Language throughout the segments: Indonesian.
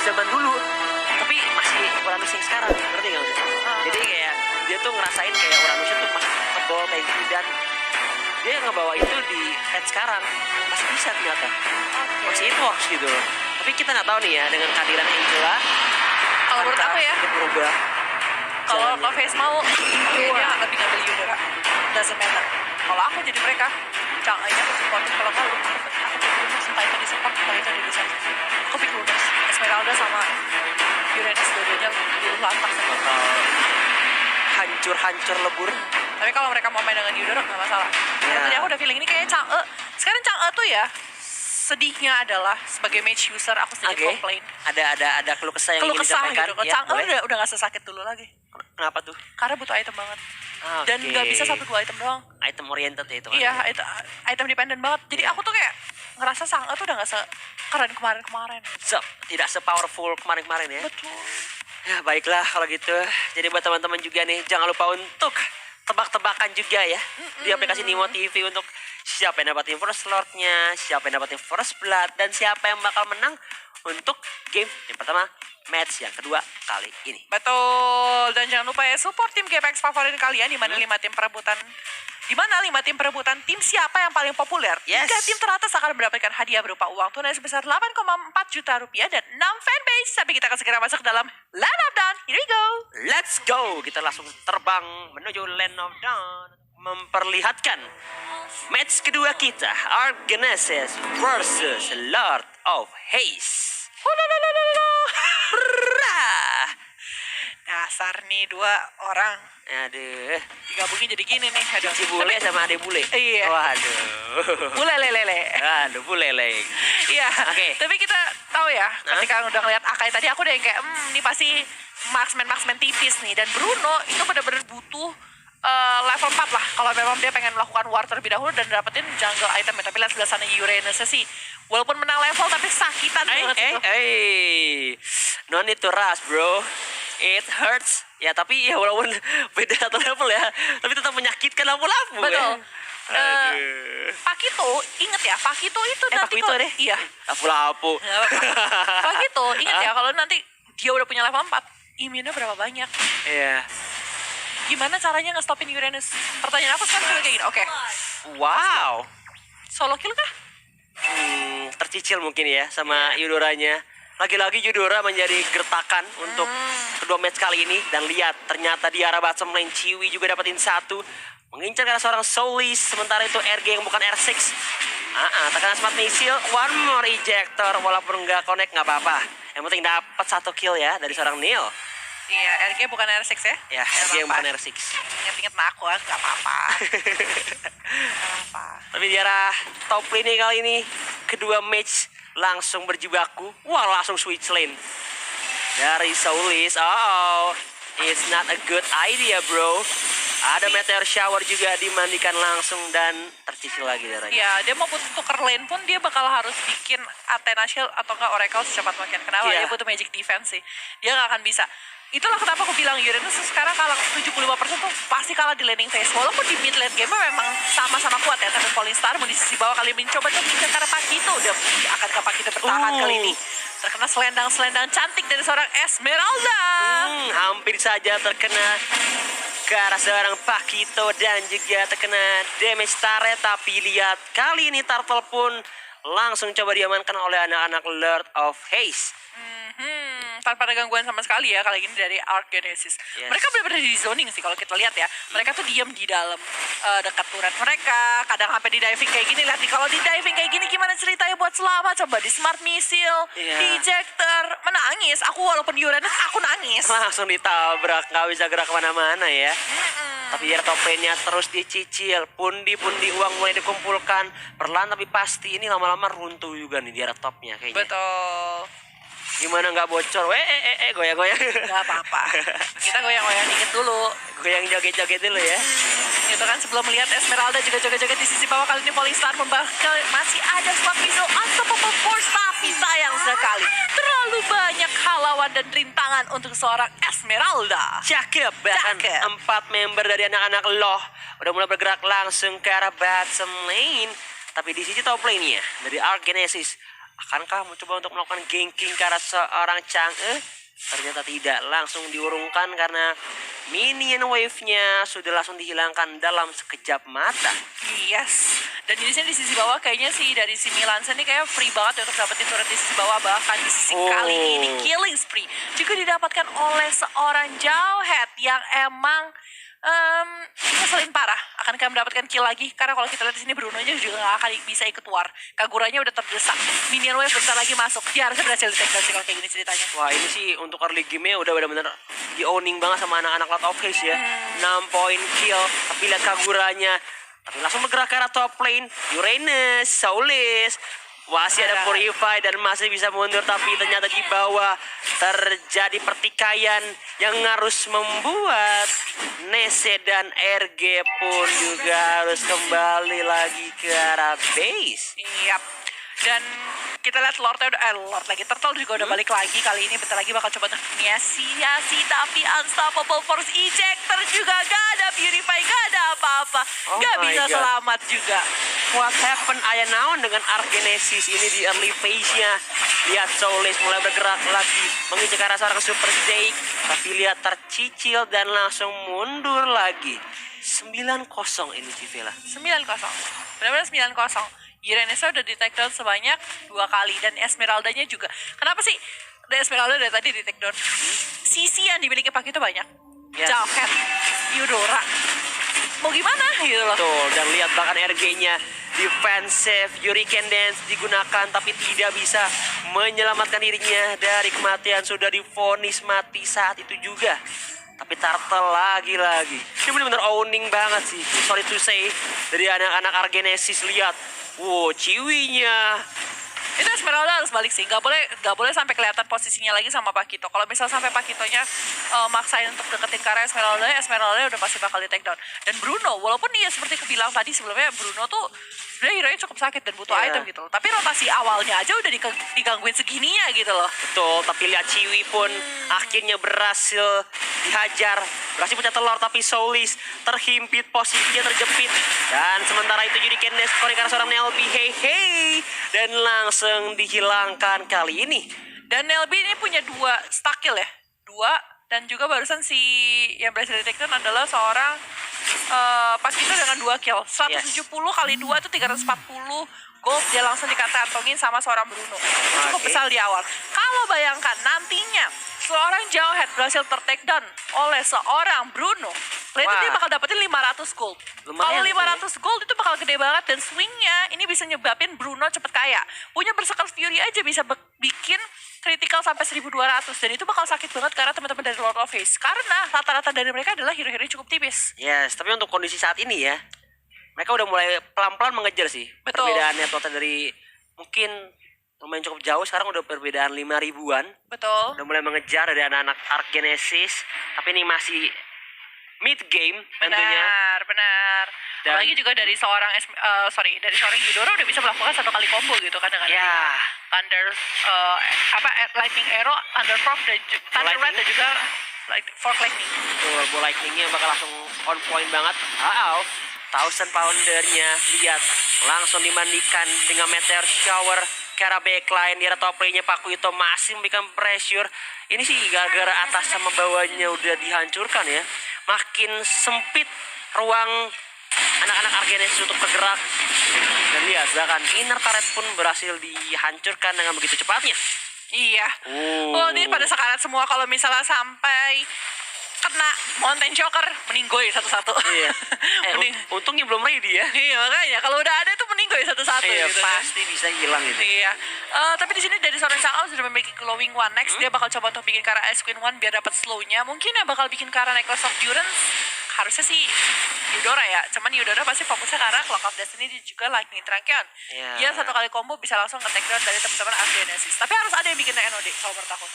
zaman dulu, tapi masih Uranus yang sekarang, ngerti nggak maksudnya? Jadi kayak dia tuh ngerasain kayak Uranusnya tuh masih tebal kayak gitu, dan dia ngebawa itu di head sekarang masih bisa ternyata, masih it works gitu loh. Tapi kita nggak tahu nih ya dengan kehadiran Angela. Kalau menurut aku ya, dia berubah. kalau jalannya. Face mau, dia lebih ngambil Yudora. Doesn't matter. Kalau aku jadi mereka, jangan aku support. Kalau nggak, aku pikir Lunas, entah itu di support, entah itu di desain. Aku pikir Lunas, Esmeralda sama Uranus dua-duanya luluh lantak sama. Hancur lebur. Tapi kalau mereka mau main dengan Yudora nggak masalah. Ya. Tadi aku udah feeling ini kayaknya Chang'e. Sekarang Chang'e tuh ya, sedihnya adalah sebagai match user aku sedikit Oke. komplain. Ada keluh kesah yang Keluh ingin kesah disampaikan. gitu. Kalau Ya, Chang'e udah gak sesakit dulu lagi. Kenapa tuh? Karena butuh item banget. Oke. Dan nggak bisa 1-2 item doang. Item oriented ya itu. Iya, item dependent banget. Jadi aku tuh kayak ngerasa Chang'e tuh udah gak sekeren kemarin-kemarin. Tidak se-powerful kemarin-kemarin ya. Betul. Ya baiklah kalau gitu. Jadi buat teman-teman juga nih, jangan lupa untuk tebak-tebakan juga ya di aplikasi Nimo TV untuk siapa yang dapatin first lordnya, siapa yang dapatin first blood, dan siapa yang bakal menang untuk game yang pertama, match yang kedua kali ini. Betul. Dan jangan lupa ya support tim GPX favorit kalian di mana 5 tim perebutan. Di mana 5 tim perebutan tim siapa yang paling populer? Yes. 3 tim teratas akan mendapatkan hadiah berupa uang tunai sebesar 8,4 juta rupiah dan 6 fanbase. Tapi kita akan segera masuk ke dalam Land of Dawn. Here we go. Let's go. Kita langsung terbang menuju Land of Dawn, memperlihatkan match kedua kita, Argenesis versus Lord of Haze. Brrrah. Dasar nih 2 orang Aduh, digabungin jadi gini nih. Aduh. si bule sama ade bule. Iya. Waduh. Bule lele. Aduh, bule leng. Iya. Oke. Tapi kita tahu ya, ketika udah ngeliat Akai tadi aku udah yang kayak, ini pasti marksman tipis nih. Dan Bruno itu benar-benar butuh level 4 lah. Kalau memang dia pengen melakukan war terlebih dahulu dan dapetin jungle item. Tapi lihat sebelah sana Uranus sih, walaupun menang level tapi sakitan banget itu. No need to rush, bro. It hurts. Ya tapi ya walaupun beda satu level ya, tapi tetap menyakitkan lampu-lampu. Betul. Ya. Aduh. Pakito, inget ya, Pakito itu nanti Pakito kalau deh. iya. Lampu-lampu. Pakito, inget ya kalau nanti dia udah punya level 4, imunnya berapa banyak? Iya. Gimana caranya nge-stopin Uranus? Pertanyaan aku sekarang kayak gini. Oke. Wow. Solo kill kah? Tercicil mungkin ya sama Eudoranya. Lagi-lagi Eudora menjadi gertakan untuk kedua match kali ini. Dan lihat, ternyata di arah bottom lane Ciwi juga dapetin 1. Mengincar karena seorang Soulis. Sementara itu RG yang bukan R6. Tekanan smart missile. One more ejector. Walaupun nggak connect nggak apa-apa. Yang penting dapat 1 kill ya dari seorang Neil. Iya, RG bukan R6 ya? Ya, RG yang bukan R6. Ingat-ingat sama aku, nggak apa-apa. Tapi di arah top lane kali ini, kedua match langsung berjibaku. Wah, langsung switch lane dari Soulis. It's not a good idea, bro. Ada meteor shower juga dimandikan langsung dan tercicil lagi darahnya. Iya, dia mau tuker lane pun dia bakal harus bikin Athena Shield atau enggak Oracle secepat mungkin. Kenapa? Iya. Dia butuh magic defense sih. Dia nggak akan bisa. Itulah kenapa aku bilang Uranus sekarang kalah 75% tuh pasti kalah di laning phase. Walaupun di mid late game memang sama-sama kuat ya. Tapi Falling Star mau di sisi bawah kali mencoba tuh bikin karena Pakito. Dia akan ke Pakito bertahan kali ini. Terkena selendang-selendang cantik dari seorang Esmeralda. Hampir saja terkena ke arah seorang Pakito dan juga terkena damage turret. Tapi lihat, kali ini Turtle pun langsung coba diamankan oleh anak-anak Lord of Haze. Tanpa ada gangguan sama sekali ya kali ini dari Argenesis. Yes. Mereka benar-benar di zoning sih kalau kita lihat ya. Mereka tuh diam di dalam dekat turret mereka. Kadang sampai di diving kayak gini. Lihat nih, kalau di diving kayak gini gimana ceritanya buat selamat? Coba di smart missile, di ejector, menangis. Aku walaupun Uranus aku nangis. Langsung ditabrak, nggak bisa gerak kemana-mana ya. Tapi ya top lane-nya terus dicicil. Pundi-pundi uang mulai dikumpulkan. Perlahan tapi pasti ini lama-lama runtuh juga nih di arah topnya kayaknya. Betul. Gimana nggak bocor? Goyang-goyang. Gak apa-apa. Kita goyang-goyang dikit dulu. Goyang joget-joget dulu ya. Itu kan sebelum melihat Esmeralda juga joget-joget di sisi bawah. Kali ini Falling Star membakar. Masih ada smart missile unstoppable force. Tapi sayang sekali, terlalu banyak halangan dan rintangan untuk seorang Esmeralda. Cakep. Bahkan Cakep. 4 member dari anak-anak Loh udah mulai bergerak langsung ke arah bottom lane. Tapi di sisi top lane-nya dari Argenesis Akankah mencoba untuk melakukan ganking ke arah seorang Chang'e? Ternyata tidak, langsung diurungkan karena minion wave-nya sudah langsung dihilangkan dalam sekejap mata. Yes. Dan di sini di sisi bawah kayaknya sih dari si Milansen ini kayak free banget untuk dapetin turret di sisi bawah, bahkan di sisi kali ini killing spree juga didapatkan oleh seorang Jawhead yang emang ngeselin parah. Akankah mendapatkan kill lagi? Karena kalau kita lihat di sini Bruno-nya juga nggak akan bisa ikut war. Kaguranya udah terdesak. Minion wave bentar lagi masuk. Dia harusnya berhasil di take down sih kalau kayak gini ceritanya. Wah, ini sih untuk early game-nya udah benar-benar di-owning banget sama anak-anak Lot of Haze ya. 6 poin kill, tapi lihat Kaguranya. Tapi langsung bergerak ke arah top lane. Uranus, Soulless, masih ada Purify dan masih bisa mundur, tapi ternyata di bawah terjadi pertikaian yang harus membuat Nese dan RG pun juga harus kembali lagi ke arah base. Yap. Dan kita lihat Lord lagi, Turtle juga udah balik lagi. Kali ini bentar lagi bakal coba untuk Miasi, tapi Unstoppable Force Ejector juga gak ada, Purify gak ada apa-apa. Gak bisa selamat juga. What happened Aya Naon dengan Argenesis ini di early phase-nya. Lihat Soulless mulai bergerak lagi mengincar ke arah seorang Super Zeke, tapi lihat tercicil dan langsung mundur lagi. 9-0 ini Civila. 9-0. Benar-benar 9-0. Uranusnya udah di take down sebanyak 2 kali. Dan Esmeralda-nya juga. Kenapa sih Esmeralda dari tadi di take down? Sisi yang dimiliki Pak itu banyak. Jawhead, Eudora. Mau gimana gitu loh. Betul, dan lihat bahkan RG-nya defensive, Hurricane Dance digunakan tapi tidak bisa menyelamatkan dirinya dari kematian. Sudah divonis mati saat itu juga. Tapi Turtle lagi-lagi. Ini benar-benar owning banget sih. Sorry to say, dari anak-anak Argenesis. Lihat, wow, Ciwinya. Itu Esmeralda harus balik sih. Gak boleh sampai kelihatan posisinya lagi sama Pakito. Kalau misal sampai Pakitonya maksain untuk deketin ke arah Esmeralda udah pasti bakal di take down. Dan Bruno, walaupun dia seperti kebilang tadi sebelumnya, Bruno tuh sebenarnya hero-nya cukup sakit dan butuh item gitu loh. Tapi rotasi awalnya aja udah digangguin segininya gitu loh. Betul, tapi lihat Ciwi pun akhirnya berhasil dihajar. Berhasil pecah telur, tapi Soulless terhimpit, posisinya terjepit. Dan sementara itu Hurricane Dance karena seorang Nelby, hey. Dan langsung dihilangkan kali ini. Dan Nelby ini punya 2 stack kill ya. 2, dan juga barusan si yang berhasil di take down adalah seorang Pakito dengan 2 kill. 170 kali 2 itu 340 gold dia langsung dikantongin sama seorang Bruno. Cukup besar di awal. Kalau bayangkan nantinya seorang Jawhead berhasil ter-take down oleh seorang Bruno, itu dia bakal dapetin 500 gold. Kalau 500 gold itu bakal gede banget, dan swingnya ini bisa nyebabin Bruno cepet kaya. Punya Berserker Fury aja bisa bikin critical sampai 1200, dan itu bakal sakit banget karena teman-teman dari Lord of Haze. Karena rata-rata dari mereka adalah hero-hero cukup tipis. Yes, tapi untuk kondisi saat ini ya, mereka udah mulai pelan-pelan mengejar sih. Betul. Perbedaannya total dari mungkin lumayan cukup jauh, sekarang udah perbedaan 5 ribuan. Betul. Udah mulai mengejar dari anak-anak Argenesis, tapi ini masih mid game tentunya. Benar. Dan apalagi juga dari seorang Eudora udah bisa melakukan 1 kali combo gitu kan dengan Thunder Lightning Arrow, Thunder Proc dan Thunder Red dan juga Fork Lightning. Betul, bola lightningnya bakal langsung on point banget. 1000 poundernya, lihat langsung dimandikan dengan Meteor Shower ke arah backline. Di arah top lane-nya Pakito masih memberikan pressure. Ini sih gara-gara atas sama bawahnya udah dihancurkan ya. Makin sempit ruang anak-anak Argenesis untuk bergerak. Dan lihat, bahkan inner turret pun berhasil dihancurkan dengan begitu cepatnya. Iya. Ini pada sekarat semua. Kalau misalnya sampai kena Mountain Choker, meninggoy satu-satu. Iya. Untungnya belum ready ya. Iya, makanya kalau udah ada tuh meninggoy satu-satu gitu. Pasti bisa hilang gitu. Iya. Tapi di sini dari seorang Chang'e sudah memiliki glowing one. Next dia bakal coba untuk bikin ke arah Ice Queen One biar dapat slownya. Mungkin ya bakal bikin ke arah Necklace of Durance. Harusnya sih Eudora ya. Cuman Eudora pasti fokusnya ke arah Clock of Destiny dan juga Lightning Trankion. Dia 1 kali combo bisa langsung nge-take down dari teman-teman Argenesis. Tapi harus ada yang bikin NOD kalau menurut aku.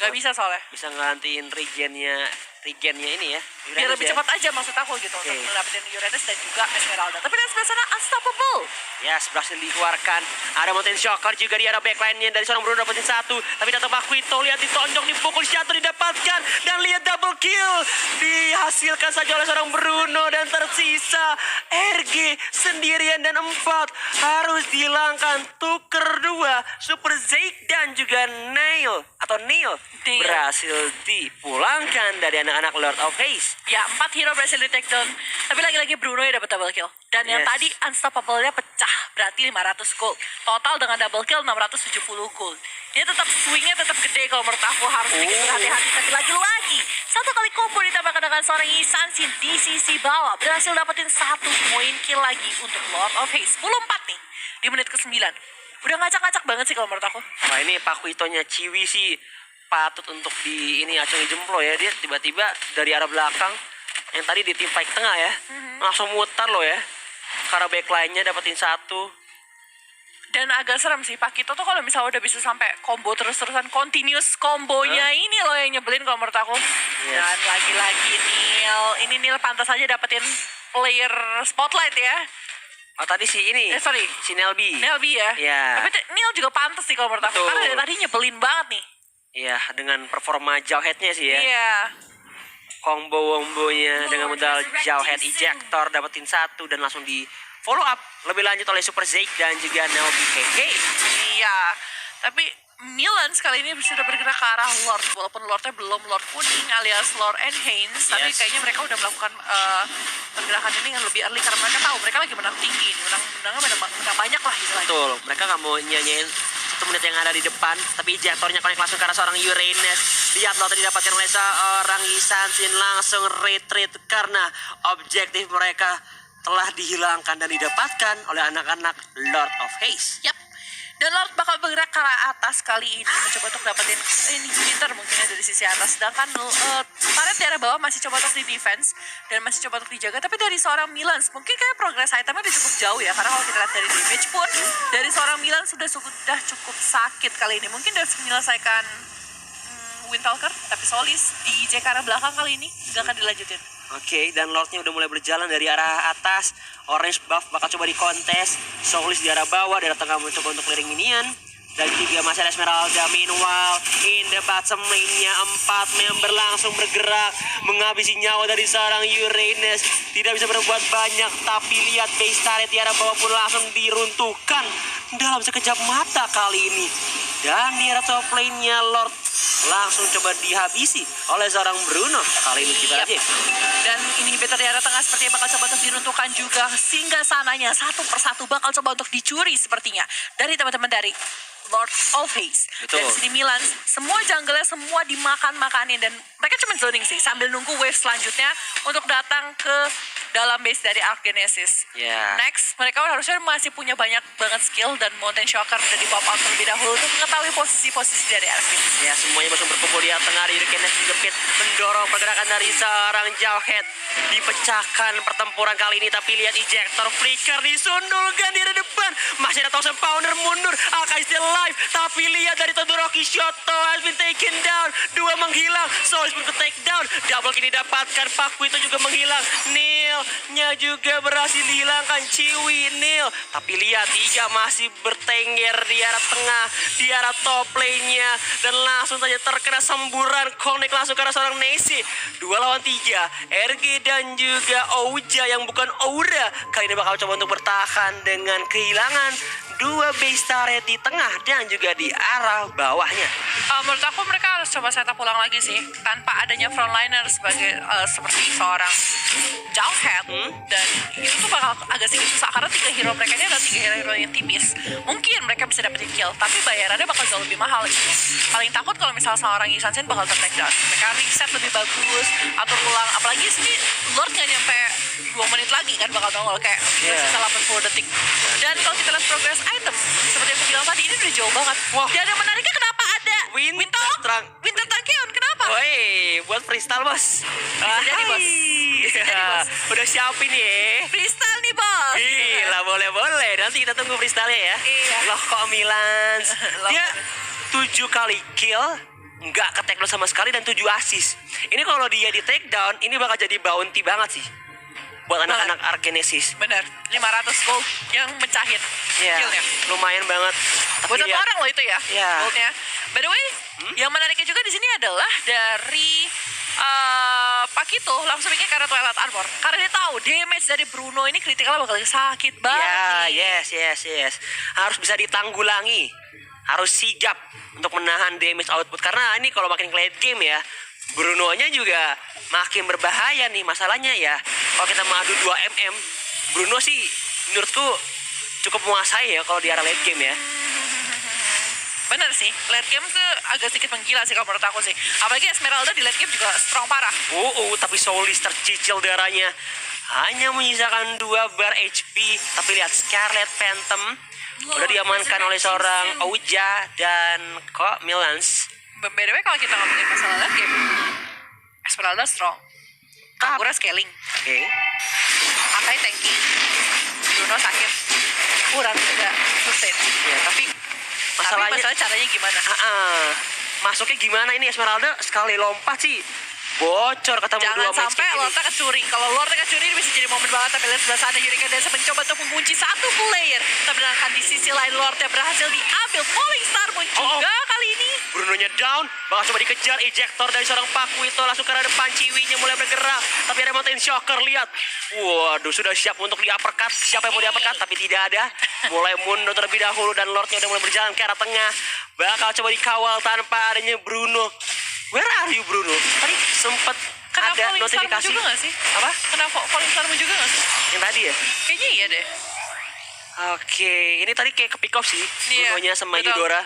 Gak bisa soalnya. Bisa ngelantiin regennya ini ya. Biar Uranus lebih ya. cepat aja maksud aku gitu Oke. untuk mendapatkan Uranus dan juga Esmeralda. Tapi dari sebelah sana Unstoppable. Yes, berhasil dikeluarkan. Ada Mountain Shocker juga di arah backline-nya dari seorang Bruno dapetin satu. Tapi datang Paquito, lihat ditonjok, dipukul, jatuh, didapatkan. Dan lihat double kill. Dihasilkan saja oleh seorang Bruno. Dan tersisa RG sendirian dan 4. Harus dihilangkan. Tuker 2. Super Zeke dan juga Neil. Neil. Berhasil dipulangkan dari anak-anak Lord of Haze. Ya, 4 hero berhasil di take down. Tapi lagi-lagi Bruno yang dapat double kill. Dan yang Yes. tadi Unstoppable-nya pecah. Berarti 500 gold. Total dengan double kill 670 gold. Ini tetap swingnya tetap gede kalau menurut aku. Harus bikin berhati-hati. Tapi lagi-lagi satu kali combo ditambahkan dengan seorang Isansin di sisi bawah. Berhasil dapetin 1 poin kill lagi untuk Lord of Haze. 10-4 nih di menit ke-9. Udah ngacak-ngacak banget sih kalau menurut aku. Wah, ini Paquito-nya Ciwi sih patut untuk di ini acungi jempol ya. Dia tiba-tiba dari arah belakang yang tadi di tim fight tengah ya, langsung mutar loh ya. Karena backline-nya dapetin 1. Dan agak serem sih Pak Kito tuh kalau misalnya udah bisa sampai combo terus-terusan continuous kombonya ini loh yang nyebelin kalau menurut aku. Yes. Dan lagi-lagi Neil pantas aja dapetin player spotlight ya. Oh, tadi si ini. Sorry. Si Nelby. Nelby ya. Iya. Tapi Neil juga pantas sih kalau menurut aku. Betul. Karena dari tadi nyebelin banget nih. Iya, dengan performa jawhead-nya sih ya. Iya. Combo-wombonya dengan modal jawhead ejector dapetin 1 dan langsung di follow up lebih lanjut oleh Super Zeke dan juga Nelby KK. Iya. Tapi Milan sekali ini sudah bergerak ke arah Lord. Walaupun Lordnya belum Lord Kuning alias Lord Enhance. Tapi Yes. kayaknya mereka udah melakukan pergerakan ini yang lebih early. Karena mereka tahu mereka lagi menang tinggi ini. Menang banyak lah istilahnya. Betul, mereka nggak mau nyanyiin 1 menit yang ada di depan, tapi ejectornya connect langsung ke arah seorang Uranus. Lihat lo tadi didapatkan oleh seorang Isansin, langsung retreat karena objektif mereka telah dihilangkan dan didapatkan oleh anak-anak Lord of Haze. Yap. Dan Lord bakal bergerak ke arah atas kali ini mencoba untuk dapetin ini Jupiter mungkin ya dari sisi atas. Sedangkan turret di arah bawah masih coba untuk di defense dan masih coba untuk dijaga. Tapi dari seorang Milan mungkin kayak progress itemnya udah cukup jauh ya. Karena kalau kita lihat dari damage pun dari seorang Milan sudah cukup sakit kali ini. Mungkin udah menyelesaikan Windtalker tapi Solis di JK arah belakang kali ini gak akan dilanjutin. Oke, dan Lordnya udah mulai berjalan dari arah atas. Orange buff bakal coba dikontes. Solis di arah bawah, dari tengah mencoba untuk clearing minion. Dan juga masih ada Esmeralda. Meanwhile, in the bottom lane-nya 4 member langsung bergerak menghabisi nyawa dari seorang Uranus. Tidak bisa berbuat banyak, tapi lihat base turret di arah bawah pun langsung diruntuhkan dalam sekejap mata kali ini. Dan di arah top lane-nya Lord langsung coba dihabisi oleh seorang Bruno. Kali ini kita Yap. aja. Dan ini better di arah tengah sepertinya bakal coba untuk diruntuhkan juga. Sehingga sananya satu persatu bakal coba untuk dicuri sepertinya. Dari teman-teman dari Lord of Haze. Betul. Dan sini Milan, semua jungle-nya semua dimakan-makanin. Dan mereka cuma zoning sih sambil nunggu wave selanjutnya untuk datang ke dalam base dari Archgenesis. Ya. Next, mereka harusnya masih punya banyak banget skill dan Mountain Shocker udah di pop out terlebih dahulu untuk mengetahui posisi-posisi dari Archgenesis. Ya, semuanya langsung berkumpul di tengah. Di Archgenesis juga Pit mendorong pergerakan dari seorang Jawhead. Dipecahkan pertempuran kali ini, tapi lihat ejector flicker disundulkan di depan. Masih ada Thousand Pounder mundur. Akai still alive, tapi lihat dari Todoroki Shoto has been taken down. 2 menghilang, Solis pun ke take down. Double kill didapatkan, Paquito juga menghilang. Neil-nya juga berhasil dihilangkan. Ciwi Neil, tapi lihat 3 masih bertengger di arah tengah, di arah top lane-nya, dan langsung saja terkena semburan connect langsung ke arah seorang Nesi. 2 lawan 3, RG dan juga Ouja yang bukan Aura kali ini bakal coba untuk bertahan dengan kehilangan 2 base turret di tengah dan juga di arah bawahnya. Menurut aku mereka harus coba setup ulang lagi sih tanpa adanya frontliner sebagai seperti seorang Jawhead. Dan itu tuh bakal agak sedikit susah karena 3 hero mereka ini adalah 3 hero yang tipis. Mungkin mereka bisa dapetin kill tapi bayarannya bakal jauh lebih mahal gitu. Paling takut kalau misalnya seorang Isansin bakal ter-take down. Mereka reset lebih bagus atur ulang, apalagi sini Lord gak nyampe 2 menit lagi kan bakal nongol kayak sisa 80 detik. Dan kalau kita lihat progress item seperti yang aku bilang tadi ini udah jauh banget. Wah. Dan yang menariknya kenapa ada Winter Takeon, kenapa? Woi, buat freestyle bos. Bisa jadi, bos. Bisa jadi, bos. Udah siapin ya. Freestyle nih bos. Gila, boleh. Nanti kita tunggu freestyle ya. Iya. Loh kok Milan? Loh. Dia 7 kali kill nggak ke take down sama sekali dan 7 assist. Ini kalau dia di take down, ini bakal jadi bounty banget sih buat anak-anak Arkenesis. Bener, 500 gold yang mencahin Ya, skillnya. lumayan banget. Buat satu orang loh itu ya, Iya. goldnya. By the way, yang menariknya juga di sini adalah dari Pakito langsung bikin karena Twilight Armor. Karena dia tahu damage dari Bruno ini kritikal bakal sakit banget. Ya, nih. yes. Harus bisa ditanggulangi. Harus sigap untuk menahan damage output. Karena ini kalau makin late game ya, Bruno-nya juga makin berbahaya nih. Masalahnya ya, kalau kita mengadu 2 mm, Bruno sih menurutku cukup menguasai ya kalau di area late game ya. Bener sih, late game tuh agak sedikit menggila sih kalau menurut aku sih. Apalagi Esmeralda di late game juga strong parah. Tapi Solis tercicil darahnya. Hanya menyisakan 2 bar HP. Tapi lihat Scarlet Phantom udah diamankan oleh seorang Ouija dan kok Milans. By the way, kalau kita ngomongin masalah late game, Esmeralda strong, Kakura scaling, Oke. Akai tanky, Bruno sakit, kurang juga sustain. Ya, tapi Masalahnya masalahnya caranya gimana? masuknya gimana ini Esmeralda sekali lompat sih bocor ketemu Jangan 2 match sampai kayak gini. Lordnya kecuri. Kalau Lordnya kecuri ini bisa jadi momen banget. Tapi lihat sebelah sana Yurika Dance mencoba untuk mengunci satu player. Tapi di sisi lain Lordnya berhasil diambil. Falling Star pun juga kali ini. Brunonya down, bakal coba dikejar ejector dari seorang Paku itu langsung ke arah depan. Ciwinya mulai bergerak, tapi ada Mountain Shocker, lihat. Waduh, sudah siap untuk di uppercut. Siapa yang mau di uppercut? Tapi tidak ada. Mulai mundur terlebih dahulu dan Lordnya udah mulai berjalan ke arah tengah. Bakal coba dikawal tanpa adanya Bruno. Where are you Bruno? Tadi sempet Kena ada Falling Star notifikasi. juga gak sih? Apa? Kena Falling Star juga gak sih? Yang tadi ya? Kayaknya iya deh. Oke, ini tadi kayak ke pick off sih. Iya, Brunonya sama betul. Yudora.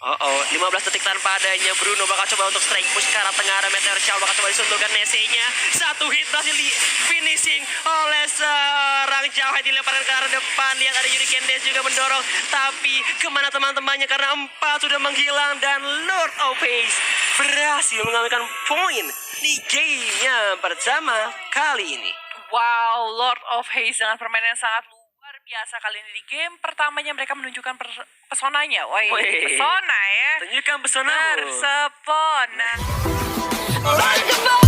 15 detik tanpa adanya Bruno bakal coba untuk strike push ke arah tengah arah Meteor Shower, bakal coba disunturkan Nese-nya. Satu hit berhasil di finishing oleh seorang Jauh dilemparkan ke arah depan. Lihat ada Hurricane Dash juga mendorong, tapi kemana teman-temannya karena 4 sudah menghilang dan Lord of Haze berhasil mengambilkan poin di gamenya pertama kali ini. Wow, Lord of Haze dengan permainan yang sangat luar biasa kali ini. Di game pertamanya mereka menunjukkan pesonanya. Woi, Wih. pesona ya. Tunjukkan pesonamu. Tersepona. Like a